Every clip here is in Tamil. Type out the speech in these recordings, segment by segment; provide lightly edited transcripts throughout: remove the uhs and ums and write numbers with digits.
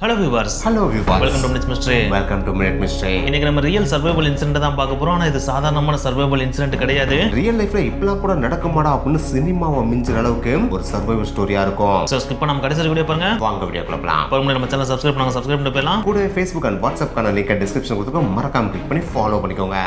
Hello viewers. Welcome to Minute Mystery. Welcome to Minute Mystery. இன்னைக்கு நம்ம ரியல் சர்வைவல் இன்சிடென்ட் தான் பார்க்க போறோம். ஆனா இது சாதாரணமான சர்வைவல் இன்சிடென்ட் கிடையாது. ரியல் லைஃப்ல இப்பலாம் கூட நடக்குமாடா அப்படின்னு சினிமாவை மிஞ்சுற அளவுக்கு ஒரு சர்வைவல் ஸ்டோரியா இருக்கும். சோ ஸ்கிப் பண்ணாம கடைசி வீடியோ பாருங்க. வாங்க வீடியோக்குள்ள போலாம். அப்புறம் நம்ம சேனலை சப்ஸ்கிரைப் பண்ணி போயிடலாம். கூட Facebook and WhatsApp கான லிங்க் டிஸ்கிரிப்ஷன் கொடுத்துருக்கோம். மறக்காம கிளிக் பண்ணி ஃபாலோ பண்ணிக்கோங்க.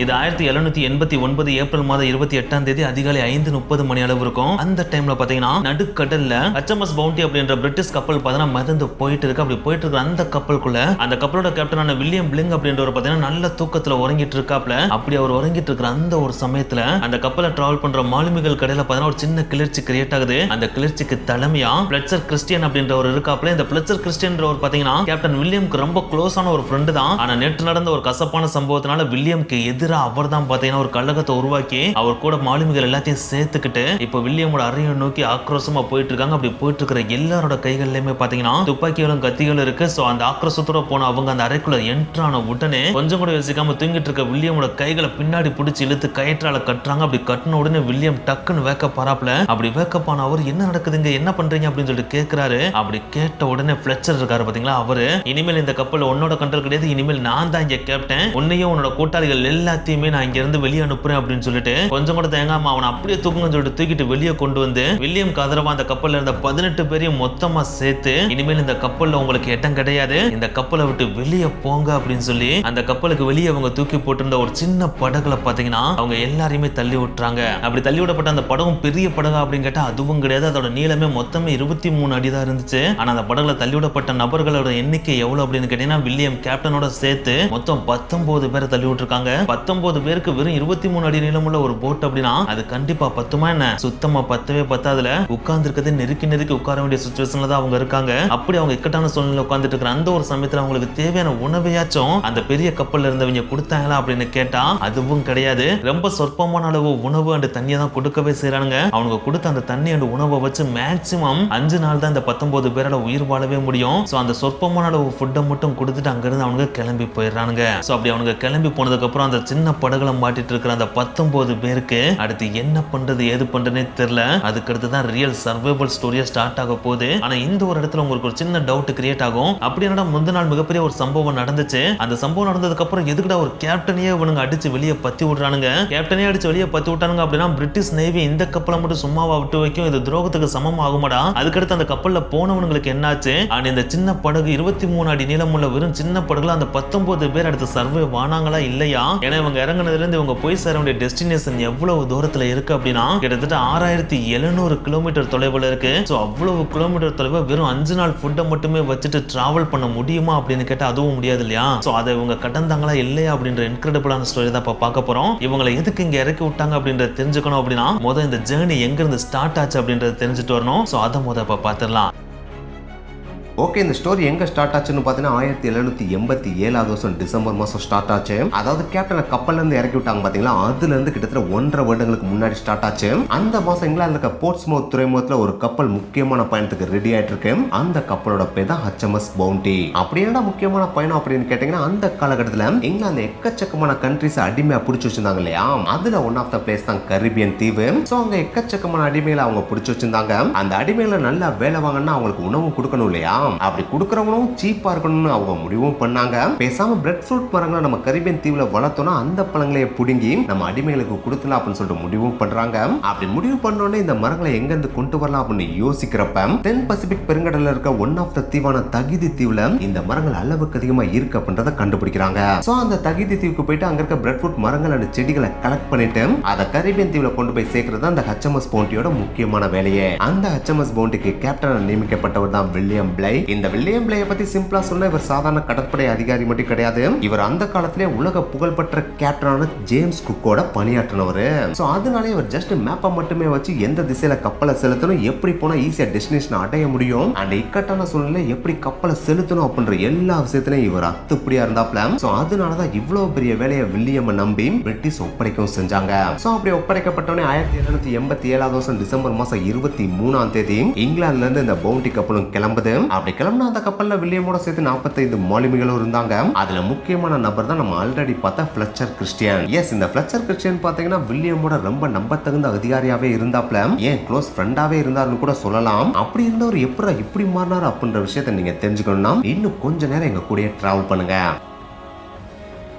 இது 1789 ஏப்ரல் மாதம் 28ஆம் தேதி அதிகாலை 5:30 மணி அளவு இருக்கும். அந்த டைம்ல பாத்தீங்கன்னா நடுக்கடல்ல HMS பவுண்டி அப்படின்ற பிரிட்டிஷ் கப்பல் பாத்தீங்கன்னா மிதந்து போயிட்டு இருக்கு. அப்படி போயிட்டு இருக்க அந்த கப்பலுக்குள்ள அந்த கப்பலோட கேப்டனான வில்லியம் பிளிங் அப்படின்றவர் பாத்தீங்கன்னா நல்ல தூக்கத்துல உறங்கிட்டு இருக்காப்ல. அப்படி அவர் உறங்கிட்டு இருக்கிற அந்த ஒரு சமயத்துல அந்த கப்பலை டிராவல் பண்ற மாலுமிகள் கடையில பாத்தீங்கன்னா ஒரு சின்ன கிளர்ச்சி கிரியேட் ஆகுது. அந்த கிளர்ச்சிக்கு தலைமையா பிளட்சர் கிறிஸ்டியன் அப்படின்றவர் இருக்காப்ல. இந்த பிளட்சர் கிறிஸ்டியன்றவர் பாத்தீங்கன்னா கேப்டன் வில்லியம்க்கு ரொம்ப க்ளோஸான ஒரு ஃப்ரெண்டு தான். ஆனா நேற்று நடந்த ஒரு கசப்பான சம்பவத்தினால வில்லியம்க்கு அவர் தான் பாத்தீங்கன்னா ஒரு கழகத்தை உருவாக்கி அவர் கூட மாலுமிகள் எல்லாத்தையும் சேர்த்துக்கிட்டு இப்ப வில்லியமோட அறையை நோக்கி ஆக்ரோஷமா போயிட்டு இருக்காங்க. அப்படி போயிட்டு இருக்கிற எல்லாரோட கைகள்லயுமே பாத்தீங்கன்னா துப்பாக்கிகளும் கத்திகளும் இருக்கு. சோ அந்த ஆக்ரோஷத்தோட போன அவங்க அந்த அறைக்குள்ள என்ட்ரான உடனே கொஞ்சம் கூட யோசிக்காம தூங்கிட்டு இருக்க வில்லியமோட கைகளை பின்னாடி பிடிச்சி இழுத்து கயிற்றால கட்டுறாங்க. அப்படி கட்டின உடனே வில்லியம் டக்குன்னு வேக்கப் ஆறாப்ல. அப்படி வேக்கப் ஆன அவர் என்ன நடக்குதுங்க என்ன பண்றீங்க அப்படின்னு சொல்லிட்டு கேட்கிறாரு. அப்படி கேட்ட உடனே பிளட்சர் இருக்காரு பாத்தீங்களா, அவரு இனிமேல் இந்த கப்பல் உன்னோட கண்ட்ரோல் கிடையாது, இனிமேல் நான் தான் இங்க கேப்டன், உன்னையும் உன்னோட கூட்டாளிகள் எல்லாத்தையுமே நான் இங்க இருந்து வெளியே அனுப்புறேன் அப்படின்னு சொல்லிட்டு கொஞ்சம் கூட தேங்காம அவனை அப்படியே தூக்குங்கன்னு சொல்லிட்டு தூக்கிட்டு வெளியே கொண்டு வந்து வில்லியம் கதரவா அந்த கப்பல்ல இருந்த 18 பேரையும் மொத்தமா சேர்த்து இனிமேல் இந்த கப்பல்ல உங்களுக்கு இடம் கிடையாது, இந்த கப்பலை விட்டு வெளியே போங்க அப்படின்னு சொல்லி அந்த கப்பலுக்கு வெளியே அவங்க தூக்கி போட்டிருந்த ஒரு சின்ன படகுல பாத்தீங்கன்னா அவங்க எல்லாரையுமே தள்ளி விட்டுறாங்க. அப்படி தள்ளி விடப்பட்ட அந்த படகும் பெரிய படகா அப்படின்னு கேட்டா அதுவும் கிடையாது. அதோட நீளமே மொத்தமே 23 அடி தான் இருந்துச்சு. ஆனா அந்த படகுல தள்ளி விடப்பட்ட நபர்களோட எண்ணிக்கை எவ்வளவு அப்படின்னு கேட்டீங்கன்னா வில்லியம் கேப்டனோட சேர்த்து மொத்தம் 19 பேரை தள்ளி விட்டுருக்காங்க. 19 பேருக்கு வெறும் 23 அடி நீளமுள்ள ஒரு போட் அப்படின்னா அது கண்டிப்பா பத்துமா என்ன? சுத்தமா பத்தவே பத்தாதுல. உட்கார்ந்து இருக்கிறது நெருக்கி உட்கார வேண்டிய சிச்சுவேஷன்ல தான் அவங்க இருக்காங்க. அப்படி அவங்க இக்கட்டான சூழ்நிலை உட்கார்ந்துட்டு இருக்கிற அந்த ஒரு சமயத்துல அவங்களுக்கு தேவையான உணவையாச்சும் அந்த பெரிய கப்பல்ல இருந்தவங்க கொடுத்தாங்களா அப்படின்னு கேட்டா அதுவும் கிடையாது. ரொம்ப சொற்பமான அளவு உணவு அண்ட் தண்ணியை தான் கொடுக்கவே செய்யறாங்க. அவங்க கொடுத்த அந்த தண்ணி அண்ட் உணவை வச்சு மேக்சிமம் 5 நாள் தான் இந்த 19 பேரால உயிர் வாழவே முடியும். சோ அந்த சொற்பமான அளவு ஃபுட்டை மட்டும் கொடுத்துட்டு அங்கிருந்து அவங்க கிளம்பி போயிடுறானுங்க. சோ அப்படி அவங்க கிளம்பி போனதுக்கு அப்புறம் அந்த சின்ன படகுல மாட்டிட்டு இருக்கிற அந்த 19 பேருக்கு அடுத்து என்ன பண்றது ஏது பண்றதுனே தெரியல. அதுக்கு அடுத்து தான் ரியல் சர்வைவல் ஸ்டோரியா ஸ்டார்ட் ஆக போகுது. ஆனா இந்த ஒரு இடத்துல உங்களுக்கு ஒரு சின்ன டவுட் கிரியேட் ஆகும். அப்படி என்னடா முந்தின நாள் மிகப்பெரிய ஒரு சம்பவம் நடந்துச்சு, அந்த சம்பவம் நடந்ததுக்கு அப்புறம் எதுக்குடா ஒரு கேப்டனையே இவனுங்க அடிச்சு வெளியே பத்தி விடுறானுங்க, கேப்டனே அடிச்சு வெளியே பத்தி விட்டானுங்க அப்படின்னா பிரிட்டிஷ் நேவி இந்த கப்பலை மட்டும் சும்மாவா விட்டு வைக்கும், இது துரோகத்துக்கு சமம் ஆகுமாடா? அதுக்கடுத்து அந்த கப்பல்ல போனவங்களுக்கு என்னாச்சு? அண்ட் இந்த சின்ன படகு 23 அடி நீளமுள்ள வெறும் சின்ன படகுல அந்த 19 பேர் அடுத்து சர்வே வானாங்களா இல்லையா? ஏன்னா இவங்க இறங்குனதுல இருந்து இவங்க போய் சேர வேண்டிய டெஸ்டினேஷன் எவ்வளவு தூரத்துல இருக்கு அப்படின்னா கிட்டத்தட்ட 6700 கிலோமீட்டர் தொலைவில் இருக்கு. சோ அவ்வளவு கிலோமீட்டர் தொலைவை வெறும் 5 நாள் ஃபுட்டை மட்டுமே வச்சுட்டு டிராவல் பண்ண முடியுமா அப்படின்னு கேட்டா அதுவும் முடியாது இல்லையா? சோ அதை இவங்க கடந்தாங்களா இல்லையா அப்படின்ற இன்கிரெடிபிளான ஸ்டோரி தான் இப்ப பார்க்க போறோம். இவங்களை எதுக்கு இங்க இறக்கி விட்டாங்க அப்படின்றத தெரிஞ்சுக்கணும் அப்படின்னா முதல் இந்த ஜேர்னி எங்க இருந்து ஸ்டார்ட் ஆச்சு அப்படின்றத தெரிஞ்சுட்டு வரணும். சோ அதை முதல் இப்ப பார்த்துடலாம். ஓகே, இந்த ஸ்டோரி எங்க ஸ்டார்ட் ஆச்சுன்னு பார்த்தீங்கன்னா 1787 வருஷம் டிசம்பர் மாதம் ஸ்டார்ட் ஆச்சு. அதாவது கேப்டனை கப்பல்ல இருந்து இறக்கி விட்டாங்க பாத்தீங்களா, அதுல இருந்து கிட்டத்தட்ட 1.5 வருடங்களுக்கு முன்னாடி ஸ்டார்ட் ஆச்சு. அந்த மாசம் இங்கிலாந்துல இருக்க போர்ட்ஸ்மவுத் துறைமுகத்துல ஒரு கப்பல் முக்கியமான பயணத்துக்கு ரெடி ஆயிட்டு இருக்கு. அந்த கப்பலோட பேர் தான் HMS பவுண்டி. அப்படி என்னடா முக்கியமான பயணம் அப்படின்னு கேட்டீங்கன்னா அந்த காலகட்டத்துல இங்கிலாந்து எக்கச்சக்கமான கண்ட்ரிஸ் அடிமையா பிடிச்சி வச்சிருந்தாங்க இல்லையா, அதுல ஒன் ஆஃப் த பிளேஸ் தான் கரீபியன் தீவு. சோ அங்க எக்கச்சக்கமான அடிமைகளை அவங்க பிடிச்சி வச்சிருந்தாங்க. அந்த அடிமைகளை நல்லா வேலை வாங்கன்னா அவங்களுக்கு உணவு கொடுக்கணும் இல்லையா, அப்படி கொடுக்கறவங்களும் சீப்பா இருக்கணும்னு அவங்க முடிவும் பண்ணாங்க. பேசாம பிரெட் ஃப்ரூட் மரங்களை நம்ம கரீபியன் தீவுல வளர்த்தோம்னா அந்த பழங்களையே புடுங்கி நம்ம அடிமைகளுக்கு கொடுக்கலாம் அப்படின்னு சொல்லிட்டு முடிவும் பண்றாங்க. அப்படி முடிவு பண்ணோடனே இந்த மரங்களை எங்க இருந்து கொண்டு வரலாம் அப்படின்னு யோசிக்கிறப்ப தென் பசிபிக் பெருங்கடல்ல இருக்க ஒன் ஆஃப் த தீவான தகிதி தீவுல இந்த மரங்கள் அளவுக்கு அதிகமா இருக்கு அப்படின்றத கண்டுபிடிக்கிறாங்க. சோ அந்த தகிதி தீவுக்கு போயிட்டு அங்க இருக்க பிரெட் ஃப்ரூட் மரங்கள் அண்ட் செடிகளை கலெக்ட் பண்ணிட்டு அதை கரீபியன் தீவுல கொண்டு போய் சேர்க்கிறது அந்த HMS பவுண்டியோட முக்கியமான வேலையே. அந்த HMS பவுண்டிக்கு கேப்டனா நியமிக்கப்பட்டவர் தான் வில்லியம் பிளை. இந்த வில்லியம் பிளேயை பத்தி சிம்பிளா சொன்னா இவர் சாதாரண கடற்படை அதிகாரி மட்டும் கிடையாது. இவர் அந்த காலத்திலே உலக புகழ்பெற்ற கேப்டனான ஜேம்ஸ் குக்கோட பணியாற்றினவர். சோ அதனாலே இவர் ஜஸ்ட் மேப்பை மட்டுமே வச்சு எந்த திசையில கப்பலை செலுத்தணும், எப்படி போனா ஈஸியா டெஸ்டினேஷன் அடைய முடியும், அண்ட் இக்கட்டான சூழ்நிலை எப்படி கப்பலை செலுத்தணும் அப்படின்ற எல்லா விஷயத்திலையும் இவர் அத்துப்படியா இருந்தாப்ல. சோ அதனாலதான் இவ்வளவு பெரிய வேலையை வில்லியம் நம்பி பிரிட்டிஷ் ஒப்படைக்கவும் செஞ்சாங்க. சோ அப்படி ஒப்படைக்கப்பட்டோடனே 1787 வருஷம் டிசம்பர் மாசம் 23ஆம் தேதி இங்கிலாந்துல இருந்து இந்த பவுண்டி கப்பலும் கிளம்புது. அப்படி அப்படி கிளம்புன அந்த கப்பல்ல வில்லியமோட சேர்த்து 45 மாலுமிகளும் இருந்தாங்க. அதுல முக்கியமான நபர் தான் நம்ம ஆல்ரெடி பார்த்த ஃபிளெச்சர் கிறிஸ்டியன். எஸ், இந்த ஃபிளெச்சர் கிறிஸ்டியன் பாத்தீங்கன்னா வில்லியமோட ரொம்ப நம்பத்தகுந்த அதிகாரியாவே இருந்தாப்ல, ஏன் க்ளோஸ் ஃப்ரெண்டாவே இருந்தாருன்னு கூட சொல்லலாம். அப்படி இருந்தவர் எப்படி இப்படி மாறினார் அப்படின்ற விஷயத்த நீங்க தெரிஞ்சுக்கணும்னா இன்னும் கொஞ்ச நேரம் எங்க கூட டிராவல் பண்ணுங்க.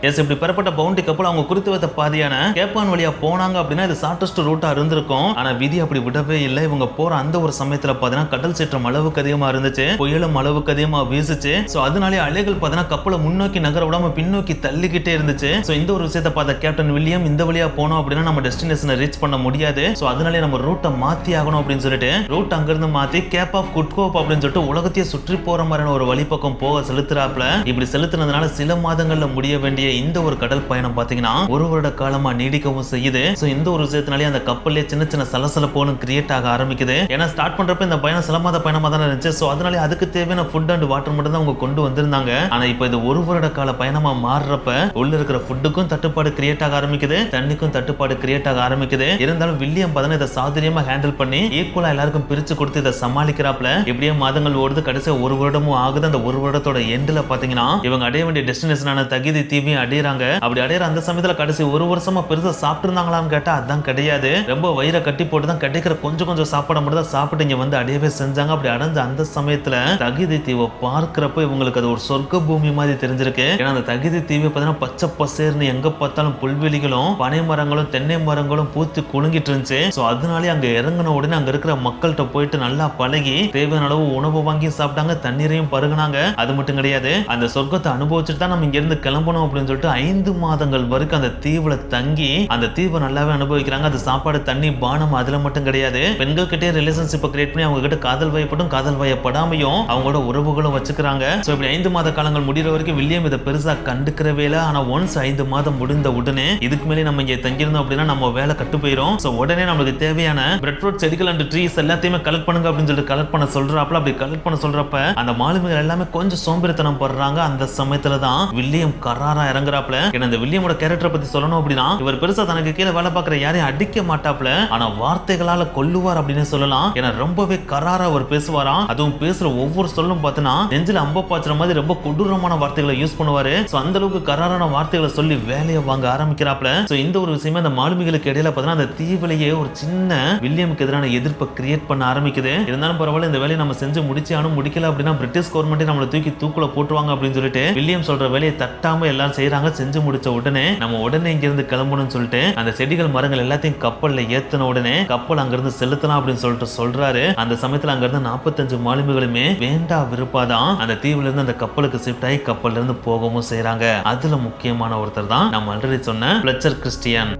எஸ், இப்படி பெறப்பட்ட பவுண்டி கப்பல் அவங்க குறித்து வைத்த பாதியான கேப்பான் வழியா போனாங்க அப்படின்னா இது ஷார்டஸ்ட் ரூட்டா இருந்திருக்கும். ஆனா விதி அப்படி விடவே இல்லை. இவங்க போற அந்த ஒரு சமயத்துல பாத்தீங்கன்னா கடல் சீற்றம் அளவுக்கு அதிகமா இருந்துச்சு, புயலும் அளவுக்கு அதிகமா வீசுச்சு. சோ அதனாலே அலைகள் பாத்தீங்கன்னா கப்பலை முன்னோக்கி நகர விடாம பின்னோக்கி தள்ளிக்கிட்டே இருந்துச்சு. சோ இந்த ஒரு விஷயத்தை பார்த்த கேப்டன் வில்லியம் இந்த வழியா போனோம் அப்படின்னா நம்ம டெஸ்டினேஷனை ரீச் பண்ண முடியாது. சோ அதனாலே நம்ம ரூட்டை மாத்தி ஆகணும் அப்படின்னு சொல்லிட்டு ரூட் அங்கிருந்து மாத்தி கேப் ஆஃப் குட் ஹோப் அப்படின்னு சொல்லிட்டு உலகத்தையே சுற்றி போற மாதிரியான ஒரு வழிப்பக்கம் போக செலுத்துறாப்ல. இப்படி செலுத்தினதுனால சில மாதங்கள்ல முடிய வேண்டிய இந்த ஒரு கடல் பயணம் பாத்தீங்கன்னா ஒரு வருட காலமா நீடிக்கவும் செய்யுது. சோ இந்த ஒரு விஷயத்தினாலே அந்த கப்பல்ல சின்ன சின்ன சலசலப்புகளும் கிரியேட் ஆக ஆரம்பிக்குது. ஏன்னா ஸ்டார்ட் பண்றப்ப இந்த பயணம் சில மாத பயணமா தான் இருந்துச்சு. சோ அதனாலே அதுக்கு தேவையான ஃபுட் அண்ட் வாட்டர் மட்டும் தான் அவங்க கொண்டு வந்திருந்தாங்க. ஆனா இப்போ இது ஒரு வருட கால பயணமா மாறுறப்ப உள்ள இருக்கிற ஃபுட்டுக்கும் தட்டுப்பாடு கிரியேட் ஆக ஆரம்பிக்குது, தண்ணிக்கும் தட்டுப்பாடு கிரியேட் ஆக ஆரம்பிக்குது. இருந்தாலும் வில்லியம் பாத்தீங்கன்னா இதை சாதுரியமா ஹேண்டில் பண்ணி ஈக்குவலா எல்லாருக்கும் பிரிச்சு கொடுத்து இதை சமாளிக்கிறாப்ல. இப்படியே மாதங்கள் ஓடுது, கடைசியா ஒரு வருடமும் ஆகுது. அந்த ஒரு வருடத்தோட எண்ட்ல பாத்தீங்கன்னா இவங்க அடைய வேண்டிய டெஸ்டினேஷனான தகிதி தீவையும் அடையறாங்க. அப்படி அடையிற அந்த சமயத்துல கடைசி ஒரு வருஷமா பெருசா சாப்பிட்டு இருந்தாங்களான்னு கேட்டா அதான் கிடையாது. ரொம்ப வயிறை கட்டி போட்டு தான் கிடைக்கிற கொஞ்சம் கொஞ்சம் சாப்பாடு மட்டும் தான் சாப்பிட்டு இங்க வந்து அடையவே செஞ்சாங்க. அப்படி அடைஞ்ச அந்த சமயத்துல தகிதி தீவை பார்க்கிறப்ப இவங்களுக்கு அது ஒரு சொர்க்க பூமி மாதிரி தெரிஞ்சிருக்கு. ஏன்னா அந்த தகிதி தீவை பார்த்தீங்கன்னா பச்சை பசேர்னு எங்க பார்த்தாலும் புல்வெளிகளும் பனை மரங்களும் தென்னை மரங்களும் பூத்து குலுங்கிட்டு இருந்துச்சு. சோ அதனாலே அங்க இறங்கின உடனே அங்க இருக்கிற மக்கள்கிட்ட போயிட்டு நல்லா பழகி தேவையான அளவு உணவு வாங்கி சாப்பிட்டாங்க, தண்ணீரையும் பருகுனாங்க. அது மட்டும் கிடையாது, அந்த சொர்க்கத்தை அனுபவிச்சுட்டு தான் நம்ம இங்க இருந்து கிளம்பணும் அப்படின்னு சொல்லிட்டு 5 மாதங்கள் வரைக்கும் அந்த தீவுல தங்கி அந்த தீவை நல்லாவே அனுபவிக்கிறாங்க. அது சாப்பாடு தண்ணி பானம் அதுல மட்டும் கிடையாது, பெண்கள் கிட்டே ரிலேஷன்ஷிப்பை கிரியேட் பண்ணி அவங்க கிட்ட காதல் வயப்பட்டும் காதல் வயப்படாமையும் அவங்களோட உறவுகளும் வச்சுக்கிறாங்க. சோ இப்படி 5 மாத காலங்கள் முடிகிற வரைக்கும் வில்லியம் இதை பெருசா கண்டுக்கிறவே இல்லை. ஆனா ஒன்ஸ் 5 மாதம் முடிந்த உடனே இதுக்கு மேலே நம்ம இங்க தங்கியிருந்தோம் அப்படின்னா நம்ம வேலை கட்டு போயிடும். சோ உடனே நம்மளுக்கு தேவையான பிரெட் ஃப்ரூட் செடிகள் அண்ட் ட்ரீஸ் எல்லாத்தையுமே கலெக்ட் பண்ணுங்க அப்படின்னு சொல்லிட்டு கலெக்ட் பண்ண சொல்றாப்ல. அப்படி கலெக்ட் பண்ண சொல்றப்ப அந்த மாலுமிகள் எல்லாமே கொஞ்சம் சோம்பேறித்தனம் படுறாங்க. அந்த சமயத்துல தான் வில்லியம் கராரா இறங்குறாப்ல. ஏன்னா இந்த வில்லியமோட கேரக்டரை பத்தி சொல்லணும் அப்படின்னா இவர் பெருசா தனக்கு கீழே வேலை பார்க்குற யாரையும் அடிக்க மாட்டாப்ல, ஆனா வார்த்தைகளால கொல்லுவார் அப்படின்னு சொல்லலாம். ஏன்னா ரொம்பவே கராரா அவர் பேசுவாராம். அதுவும் பேசுற ஒவ்வொரு சொல்லும் பார்த்தீங்கன்னா நெஞ்சில அம்ப பாய்ச்சுற மாதிரி ரொம்ப கொடூரமான வார்த்தைகளை யூஸ் பண்ணுவாரு. சோ அந்த அளவுக்கு கராரான வார்த்தைகளை சொல்லி வேலையை வாங்க ஆரம்பிக்கிறாப்ல. சோ இந்த ஒரு விஷயமே அந்த மாலுமிகளுக்கு இடையில பார்த்தீங்கன்னா அந்த தீவிலேயே ஒரு சின்ன வில்லியமுக்கு எதிரான எதிர்ப்பை கிரியேட் பண்ண ஆரம்பிக்குது. இருந்தாலும் பரவாயில்ல, இந்த வேலையை நம்ம செஞ்சு முடிச்சாலும் முடிக்கல அப்படின்னா பிரிட்டிஷ் கவர்மெண்ட் நம்மளை தூக்கி தூக்குல போட்டுருவாங்க அப்படின்னு சொல்லிட்டு வில்லியம் சொல்ற வேலையை தட்டாம எல்லாரும் செய்யறாங்க. செஞ்சு முடிச்ச உடனே நம்ம உடனே இங்க இருந்து கிளம்பணும்னு சொல்லிட்டு அந்த செடிகள் மரங்கள் எல்லாத்தையும் கப்பல்ல ஏத்தின உடனே கப்பல் அங்கிருந்து செலுத்தலாம் அப்படின்னு சொல்லிட்டு சொல்றாரு. அந்த சமயத்துல அங்க இருந்து 45 மாலுமிகளுமே வேண்டா விருப்பாதான் அந்த தீவுல இருந்து அந்த கப்பலுக்கு ஷிஃப்ட் ஆகி கப்பல்ல இருந்து போகவும் செய்யறாங்க. அதுல முக்கியமான ஒருத்தர் தான் நம்ம ஆல்ரெடி சொன்ன Fletcher Christian.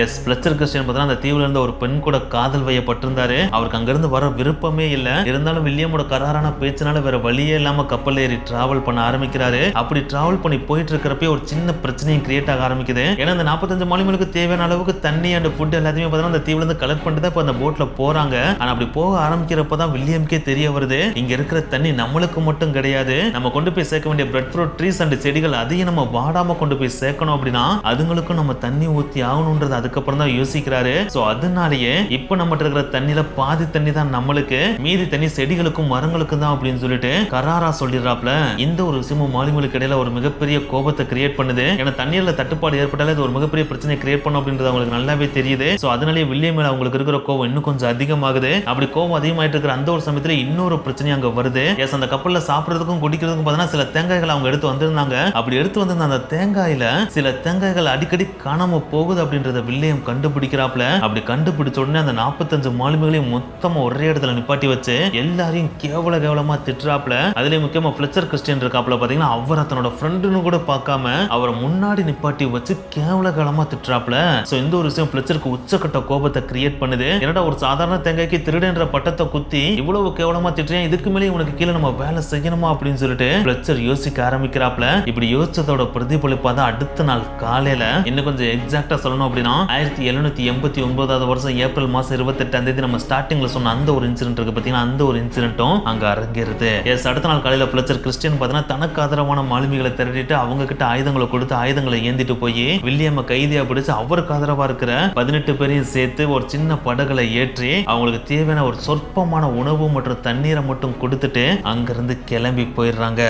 Yes, Fletcher Christian பார்த்தா அந்த தீவுல இருந்த ஒரு பெண் கூட காதல் வயப்பட்டிருந்தாரு. அவருக்கு அங்கிருந்து வர விருப்பமே இல்ல. இருந்தாலும் வில்லியமோட கராரான பேச்சினால வேற வழியே இல்லாம கப்பல் ஏறி டிராவல் பண்ண ஆரம்பிக்கிறாரு. அப்படி டிராவல் பண்ணி போயிட்டு இருக்கிறப்ப ஒரு சின்ன பிரச்சனையும் கிரியேட் ஆக ஆரம்பிக்குது. ஏன்னா அந்த 45 மாலுமிகளுக்கு தேவையான அளவுக்கு தண்ணி அண்ட் ஃபுட் எல்லாத்தையுமே பார்த்தா அந்த தீவுல இருந்து கலெக்ட் பண்ணிட்டு தான் இப்ப அந்த போட்ல போறாங்க. ஆனா அப்படி போக ஆரம்பிக்கிறப்பதான் வில்லியம்கே தெரிய வருது, இங்க இருக்கிற தண்ணி நம்மளுக்கு மட்டும் கிடையாது, நம்ம கொண்டு போய் சேர்க்க வேண்டிய பிரெட் ஃப்ரூட் ட்ரீஸ் அண்ட் செடிகள் அதையும் நம்ம வாடாம கொண்டு போய் சேர்க்கணும் அப்படின்னா அதுங்களுக்கும் நம்ம தண்ணி ஊத்தி ஆகணும்ன்றது அதுக்கப்புறம் தான் யோசிக்கிறாரு. சோ அதனாலேயே இப்ப நம்ம இருக்கிற தண்ணியில பாதி தண்ணி தான் நம்மளுக்கு, மீதி தண்ணி செடிகளுக்கும் மரங்களுக்கும் தான் அப்படின்னு சொல்லிட்டு கராரா சொல்லிடுறாப்ல. இந்த ஒரு விஷயமும் மாலுமிகளுக்கு இடையில ஒரு மிகப்பெரிய கோபத்தை கிரியேட் பண்ணுது. ஏன்னா தண்ணீர்ல தட்டுப்பாடு ஏற்பட்டாலே இது ஒரு மிகப்பெரிய பிரச்சனை கிரியேட் பண்ணும் அப்படின்றது அவங்களுக்கு நல்லாவே தெரியுது. சோ அதனாலேயே வில்லியம் மேல அவங்களுக்கு இருக்கிற கோபம் இன்னும் கொஞ்சம் அதிகமாகுது. அப்படி கோபம் அதிகமாயிட்டு இருக்கிற அந்த ஒரு சமயத்துல இன்னொரு பிரச்சனை அங்க வருது. எஸ், அந்த கப்பல்ல சாப்பிடுறதுக்கும் குடிக்கிறதுக்கும் பார்த்தீங்கன்னா சில தேங்காய்கள் அவங்க எடுத்து வந்திருந்தாங்க. அப்படி எடுத்து வந்திருந்த அந்த தேங்காயில சில தேங்காய்கள் அடிக்கடி காணாம போகுது அப்படின்றத வில்லியம் கண்டுபிடிக்கிறாப்ல. அப்படி கண்டுபிடிச்ச உடனே அந்த 45 மாலுமிகளையும் மொத்தமா ஒரே இடத்துல நிப்பாட்டி வச்சு எல்லாரையும் கேவலமா திட்டுறாப்ல. அதுலயே முக்கியமா ஃபிளெச்சர் கிறிஸ்டியன் இருக்காப்ல பாத்தீங்கன்னா அவர் தன்னோட ஃப்ரெண்டுன்னு கூட பார்க்காம அவரை முன்னாடி நிப்பாட்டி வச்சு கேவலமா திட்டுறாப்ல. சோ இந்த ஒரு விஷயம் ஃபிளெச்சருக்கு உச்சக்கட்ட கோபத்தை கிரியேட் பண்ணுது. என்னடா ஒரு சாதாரண தேங்காய்க்கு திருடன்ற பட்டத்தை குத்தி இவ்வளவு கேவலமா திட்டுறேன், இதுக்கு மேலே உனக்கு கீழே நம்ம வேலை செய்யணுமா அப்படின்னு சொல்லிட்டு ஃபிளெச்சர் யோசிக்க ஆரம்பிக்கிறாப்ல. இப்படி யோசிச்சதோட பிரதிபலிப்பா தான் அடுத்த நாள் காலையில இன்னும் கொஞ்சம் எக்ஸாக்டா சொல்லணும் அப்படின்னா 1789 வருஷம் ஏப்ரல் மாசம் 28ஆம் தேதி நம்ம ஸ்டார்டிங்ல சொன்ன அந்த ஒரு இன்சிடென்ட் இருக்கு பாத்தீங்கன்னா, அந்த ஒரு இன்சிடென்ட்டும் அங்க அரங்கேறுது. எஸ், அடுத்த நாள் காலையில பிளச்சர் கிறிஸ்டியன் பாத்தீங்கன்னா தனக்கு ஆதரவான மாலுமிகளை திரட்டிட்டு அவங்க கிட்ட ஆயுதங்களை கொடுத்து ஆயுதங்களை ஏந்திட்டு போய் வில்லியம கைதியா பிடிச்சு அவருக்கு ஆதரவா இருக்கிற 18 பேரையும் சேர்த்து ஒரு சின்ன படகுல ஏற்றி அவங்களுக்கு தேவையான ஒரு சொற்பமான உணவு மற்றும் தண்ணீரை மட்டும் கொடுத்துட்டு அங்கிருந்து கிளம்பி போயிடுறாங்க.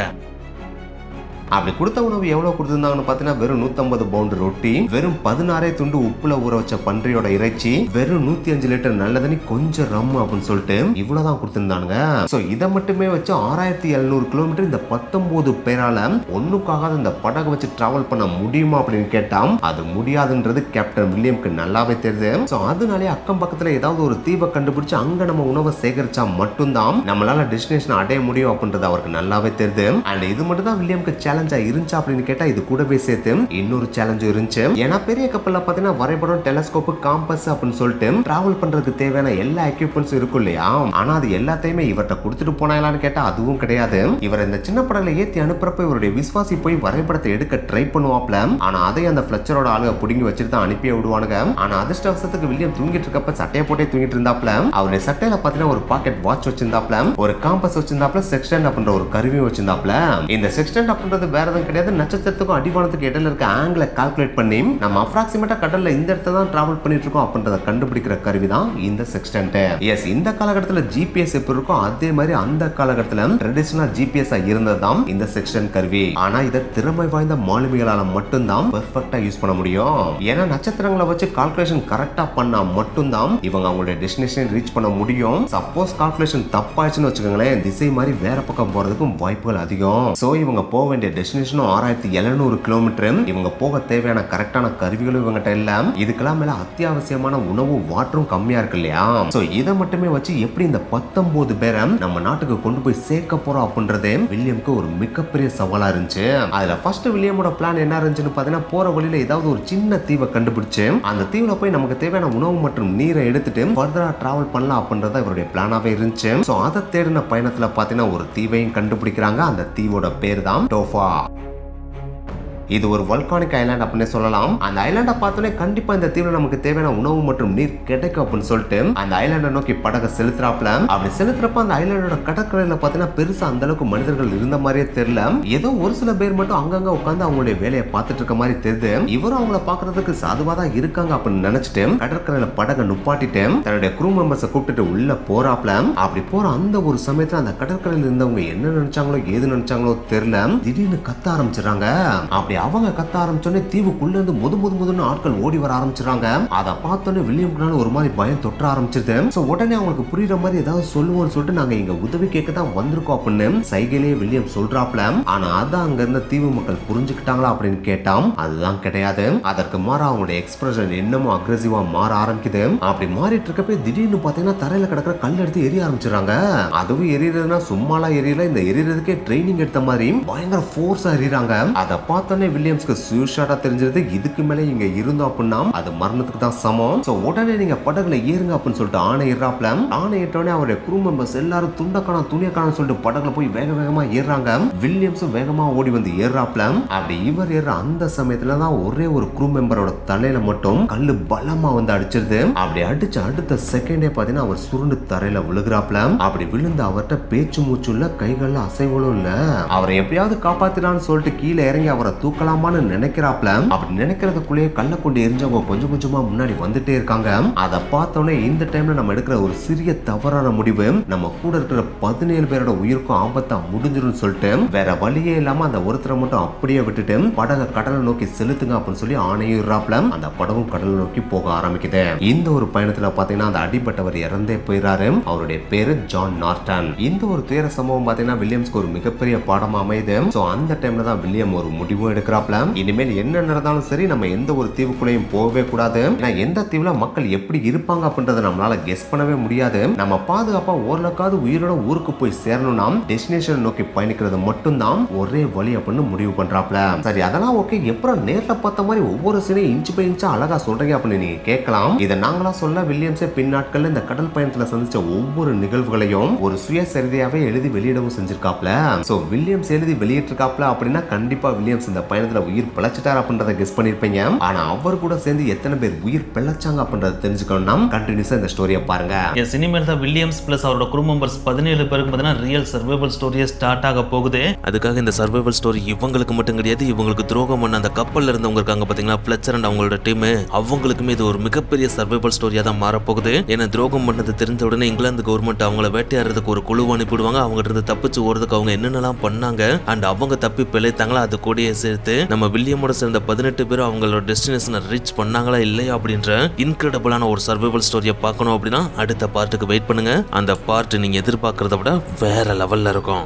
அப்படி கொடுத்த உணவு எவ்வளவு கொடுத்திருந்தாங்கன்னு பாத்தீங்கன்னா வெறும் 150 பவுண்ட் ரொட்டி, வெறும் 16 துண்டு உப்புல ஊற வச்ச பன்றியோட இறைச்சி, வெறும் 105 லிட்டர் நல்ல தண்ணி, கொஞ்சம் ரம் அப்படின்னு சொல்லிட்டு இவ்வளவுதான் கொடுத்திருந்தாங்க. சோ இதை மட்டுமே வச்சு 6700 கிலோமீட்டர் இந்த 19 பேரால ஒண்ணுக்காக இந்த படகு வச்சு டிராவல் பண்ண முடியுமா அப்படின்னு கேட்டா அது முடியாதுன்றது கேப்டன் வில்லியம்க்கு நல்லாவே தெரியுது. சோ அதனாலே அக்கம் பக்கத்துல ஏதாவது ஒரு தீவை கண்டுபிடிச்சு அங்க நம்ம உணவை சேகரிச்சா மட்டும்தான் நம்மளால டெஸ்டினேஷன் அடைய முடியும் அப்படின்றது அவருக்கு நல்லாவே தெரியுது. அண்ட் இது மட்டும் தான் வில்லியம்க்கு சேலஞ்சா இருந்துச்சு அப்படின்னு கேட்டா இது கூடவே சேர்த்து இன்னொரு சேலஞ்சும் இருந்துச்சு. ஏன்னா பெரிய கப்பல்ல பாத்தீங்கன்னா வரைபடம், டெலஸ்கோப், காம்பஸ் அப்படின்னு சொல்லிட்டு டிராவல் பண்றதுக்கு தேவையான எல்லா எக்யூப்மெண்ட்ஸும் இருக்கும் இல்லையா. ஆனா அது எல்லாத்தையுமே இவர்கிட்ட கொடுத்துட்டு போனாங்களான்னு கேட்டா அதுவும் கிடையாது. இவர் இந்த சின்ன படகுல ஏத்தி அனுப்புறப்ப இவருடைய விசுவாசி போய் வரைபடத்தை எடுக்க ட்ரை பண்ணுவாப்ல. ஆனா அதை அந்த பிளச்சரோட ஆளுங்க புடுங்கி வச்சுட்டு தான் அனுப்பி விடுவானுங்க. ஆனா அதிர்ஷ்டவசத்துக்கு வில்லியம் தூங்கிட்டு இருக்கப்ப சட்டையை போட்டே தூங்கிட்டு இருந்தாப்ல. அவருடைய சட்டையில பாத்தீங்கன்னா ஒரு பாக்கெட் வாட்ச் வச்சிருந்தாப்ல, ஒரு காம்பஸ் வச்சிருந்தாப்ல, செக்ஸ்டன்ட் அப்படின்ற ஒரு கருவியும் வச்சிருந்தாப்ல. இந்த செக்ஸ்டன்ட் அப்படின்றது வேற எதுவும் கிடையாது, நட்சத்திரத்துக்கும் அடிவானத்துக்கு இடையில இருக்க ஆங்கிளை கால்குலேட் பண்ணி நம்ம அப்ராக்சிமேட்டா கடல்ல இந்த இடத்துல தான் டிராவல் பண்ணிட்டு இருக்கோம் அப்படின்றத கண்டுபிடிக்கிற கருவி தான் இந்த செக்ஸ்டன்ட். எஸ், இந்த காலகட்டத்தில் ஜிபிஎஸ் எப்படி இருக்கும் அதே மாதிரி அந்த காலகட்டத்தில் ட்ரெடிஷனல் ஜிபிஎஸ் இருந்ததுதான் இந்த செக்ஸ்டன்ட் கருவி. ஆனா இதை திறமை வாய்ந்த மாலுமிகளால மட்டும்தான் பெர்ஃபெக்ட்டா யூஸ் பண்ண முடியும். ஏன்னா நட்சத்திரங்களை வச்சு கால்குலேஷன் கரெக்டா பண்ணா மட்டும்தான் இவங்க அவங்களுடைய டெஸ்டினேஷன் ரீச் பண்ண முடியும். சப்போஸ் கால்குலேஷன் தப்பாச்சுன்னு வச்சுக்கோங்களேன், திசை மாதிரி வேற பக்கம் போறதுக்கும் வாய்ப்புகள் அதிகம். சோ இவங்க போக வேண்டிய டெஸ்டினேஷன் 6700 கிலோமீட்டர். இவங்க போக தேவையான கரெக்டான கருவிகளும் இவங்ககிட்ட இல்ல. இதுக்கெல்லாம் மேல அத்தியாவசியமான உணவு, வாட்டரும் கம்மியா இருக்கு இல்லையா. சோ இதை மட்டுமே வச்சு எப்படி இந்த 19 பேரை நம்ம நாட்டுக்கு கொண்டு போய் சேர்க்க போறோம் அப்படின்றதே வில்லியம்க்கு ஒரு மிகப்பெரிய சவாலா இருந்துச்சு. அதுல ஃபர்ஸ்ட் வில்லியமோட பிளான் என்ன இருந்துச்சுன்னு பாத்தீங்கன்னா, போற வழியில ஏதாவது ஒரு சின்ன தீவை கண்டுபிடிச்சு அந்த தீவுல போய் நமக்கு தேவையான உணவு மற்றும் நீரை எடுத்துட்டு ஃபர்தரா டிராவல் பண்ணலாம் அப்படின்றத இவருடைய பிளானாவே இருந்துச்சு. சோ அதை தேடின பயணத்துல பாத்தீங்கன்னா ஒரு தீவையும் கண்டுபிடிக்கிறாங்க. அந்த தீவோட பேர் தான் டோஃபா. இது ஒரு வல்கானிக் ஐலாண்ட் அப்படின்னு சொல்லலாம். அந்த ஐலாண்டை பார்த்தோன்னே கண்டிப்பா இந்த தீவுல நமக்கு தேவையான உணவு மற்றும் நீர் கிடைக்கும் அப்படின்னு சொல்லிட்டு அந்த ஐலாண்டை நோக்கி படகை செலுத்துறாப்ல. அப்படி செலுத்துறப்ப அந்த ஐலாண்டோட கடற்கரையில பாத்தீங்கன்னா பெருசா அந்த அளவுக்கு மனிதர்கள் இருந்த மாதிரியே தெரியல. ஏதோ ஒரு சில பேர் மட்டும் அங்கங்க உட்கார்ந்து அவங்களுடைய வேலையை பார்த்துட்டு இருக்க மாதிரி தெரியுது. இவரும் அவங்கள பாக்குறதுக்கு சாதுவா தான் இருக்காங்க அப்படின்னு நினைச்சிட்டு கடற்கரையில படகை நுப்பாட்டிட்டு தன்னுடைய க்ரூ மெம்பர்ஸை கூப்பிட்டு உள்ள போறாப்ல. அப்படி போற அந்த ஒரு சமயத்துல அந்த கடற்கரையில இருந்தவங்க என்ன நினைச்சாங்களோ ஏது நினைச்சாங்களோ தெரியல, திடீர்னு கத்த ஆரம்பிச்சிடறாங்க. அப்படி அவங்க கத்த ஆரம்பிச்சோன்னே தீவுக்குள்ள இருந்து முதுன்னு ஆட்கள் ஓடி வர ஆரம்பிச்சிடறாங்க. அதை பார்த்தோன்னே வில்லியம்னால ஒரு மாதிரி பயம் தொற்ற ஆரம்பிச்சிருது. சோ உடனே அவங்களுக்கு புரியுற மாதிரி ஏதாவது சொல்லுவோம்னு சொல்லிட்டு நாங்க இங்க உதவி கேட்க தான் வந்திருக்கோம் அப்படின்னு சைகையிலேயே வில்லியம் சொல்றாப்ல. ஆனா அதான் அங்க இருந்த தீவு மக்கள் புரிஞ்சுக்கிட்டாங்களா அப்படின்னு கேட்டாம், அதுதான் கிடையாது. அதற்கு மாற அவங்களுடைய எக்ஸ்பிரஷன் என்னமோ அக்ரெசிவா மாற ஆரம்பிக்குது. அப்படி மாறிட்டு இருக்கப்ப திடீர்னு பாத்தீங்கன்னா தரையில கிடக்கிற கல் எடுத்து எரிய ஆரம்பிச்சிடறாங்க. அதுவும் எரியறதுன்னா சும்மாலாம் எரியல, இந்த எரியறதுக்கே ட்ரைனிங் எடுத்த மாதிரி பயங்கர ஃபோர்ஸா எரியறாங்க. அதை பார்த்தோன்னே வில்லியம்ஸ்க்கு சூஷாட்டா தெரிஞ்சது, இதுக்கு மேலே இங்க இருந்தோம் அப்படின்னா அது மரணத்துக்கு தான் சமம். சோ உடனே நீங்க படகுல ஏறுங்க அப்படின்னு சொல்லிட்டு ஆணையிடுறாப்ல. ஆணையிட்டோடனே அவருடைய க்ரூ மெம்பர்ஸ் எல்லாரும் துண்டக்கான துணியக்கான சொல்லிட்டு படகுல போய் வேக வேகமா ஏறாங்க. வில்லியம்ஸும் வேகமா ஓடி வந்து ஏறாப்ல. அப்படி இவர் ஏற அந்த சமயத்துல தான் ஒரே ஒரு க்ரூ மெம்பரோட தலையில மட்டும் கல்லு பலமா வந்து அடிச்சிருது. அப்படி அடிச்சு அடுத்த செகண்டே பாத்தீங்கன்னா அவர் சுருண்டு தரையில விழுகிறாப்ல. அப்படி விழுந்து அவர்கிட்ட பேச்சு மூச்சு இல்ல, கைகள்ல அசைவலும் இல்ல. அவரை எப்படியாவது காப்பாத்தினான்னு சொல்லிட்டு கீழே இறங்கி அவரை தூக்கலாமான்னு நினைக்கிறாப்ல. அப்படி நினைக்கிறதுக்குள்ளேயே கல்ல கொண்டு எரிஞ்சவங்க கொஞ்சம் கொஞ்சமா முன்னாடி வந்துட்டே இருக்காங்க. அதை பார்த்தோன்னே இந்த டைம்ல நம்ம எடுக்கிற ஒரு சிறிய தவறான முடிவு நம்ம கூட இருக்கிற 17 பேரோட உயிருக்கும் ஆபத்தா முடிஞ்சிடும் சொல்லிட்டு வேற வழியே இல்லாம அந்த ஒருத்தரை மட்டும் அப்படியே விட்டுட்டு படகை கடலை நோக்கி செலுத்துங்க அப்படின்னு சொல்லி ஆணையிடுறாப்ல. அந்த படகும் கடலை நோக்கி போக ஆரம்பிக்குது. இந்த ஒரு பயணத்துல பாத்தீங்கன்னா அந்த அடிபட்டவர் இறந்தே போயிறாரு. அவருடைய பேரு ஜான் நார்டன். இந்த ஒரு துயர சம்பவம் பாத்தீங்கன்னா வில்லியம்ஸ்க்கு ஒரு மிகப்பெரிய பாடமா அமையுது. சோ அந்த டைம்ல தான் வில்லியம் ஒரு முடிவும் எடுக்கிறாப்ல. இனிமேல் என்ன நடந்தாலும் சரி நம்ம எந்த ஒரு தீவுக்குள்ளேயும் போகவே கூடாது. ஏன்னா எந்த தீவுல மக்கள் எப்படி இருப்பாங்க அப்படின்றத நம்மளால கெஸ் பண்ணவே முடியாது. நம்ம பாதுகாப்பா ஓரளவுக்காவது உயிரோட ஊருக்கு போய் சேரணும்னா டெஸ்டினேஷன் நோக்கி பயணிக்கிறது மட்டும்தான் ஒரே வழி அப்படின்னு முடிவு பண்றாப்ல. சரி அதெல்லாம் ஓகே, எப்பறம் நேர்ல பார்த்த மாதிரி ஒவ்வொரு சீனையும் இன்ச்சு பை இன்ச்சா அழகா சொல்றீங்க அப்படின்னு நீங்க கேட்கலாம். இதை நாங்களா சொல்ல வில்லியம்ஸே பின்னாட்கள் இந்த கடல் பயணத்துல சந்திச்ச ஒவ்வொரு நிகழ்வுகளையும் ஒரு சுயசரிதையாவே எழுதி வெளியிடவும் செஞ்சிருக்காப்ல. சோ வில்லியம்ஸ் எழுதி வெளியிட்டிருக்காப்ல அப்படின்னா கண்டிப்பா வில்லியம்ஸ் இந்த பயணத்துல உயிர் பிழைச்சிட்டார் அப்படின்றத கெஸ் பண்ணிருப்பீங்க. ஆனா அவர் கூட சேர்ந்து எத்தனை பேர் உயிர் பிழைச்சாங்க அப்படின்றத தெரிஞ்சுக்கணும்னா கண்டினியூஸா இந்த ஸ்டோரியை பாருங்க. சினிமேல தான் வில்லியம்ஸ் பிளஸ் அவரோட குரூ மெம்பர்ஸ் 17 பேருக்கு பார்த்தீங்கன்னா ரியல் சர்வைவல் ஸ்டோரியே ஸ்டார்ட் ஆக போகுது. அதுக்காக இந்த சர்வைவல் ஸ்டோரி இவங்களுக்கு மட்டும் கிடையாது, இவங்களுக்கு துரோகம் பண்ண அந்த கப்பல்ல இருந்தவங்க இருக்காங்க பாத்தீங்களா, ஃபிளெச்சர் அண்ட் அவங்களோட டீம், அவங்களுக்குமே இது ஒரு மிகப்பெரிய சர்வைவல் ஸ்டோரியா தான் மாறப்போகுது. ஏன்னா துரோகம் பண்ணது தெரிஞ்ச உடனே இங்கிலாந்து கவர்மெண்ட் அவங்கள வேட்டையாடுறதுக்கு ஒரு குழு அனுப்பிடுவாங்க. அவங்க இருந்து தப்பிச்சு ஓடுறதுக்கு அவங்க என்னென்னலாம் பண்ணாங்க அண்ட் அவங்க தப்பி பிழைத்தாங்களா அது கூடயே சேர்த்து நம்ம வில்லியமோட சேர்ந்த 18 பேர் அவங்களோட டெஸ்டினேஷனை ரீச் பண்ணாங்களா இல்லையா அப்படின்ற இன்கிரெடிபிளான ஒரு சர்வைவல் ஸ்டோரியை பார்க்கணும் அப்படின்னா அடுத்த பார்ட்டுக்கு வெயிட் பண்ணுங்க. அந்த பார்ட் நீங்க எதிர்பார்க்கறத விட வேற லெவல்ல இருக்கும்.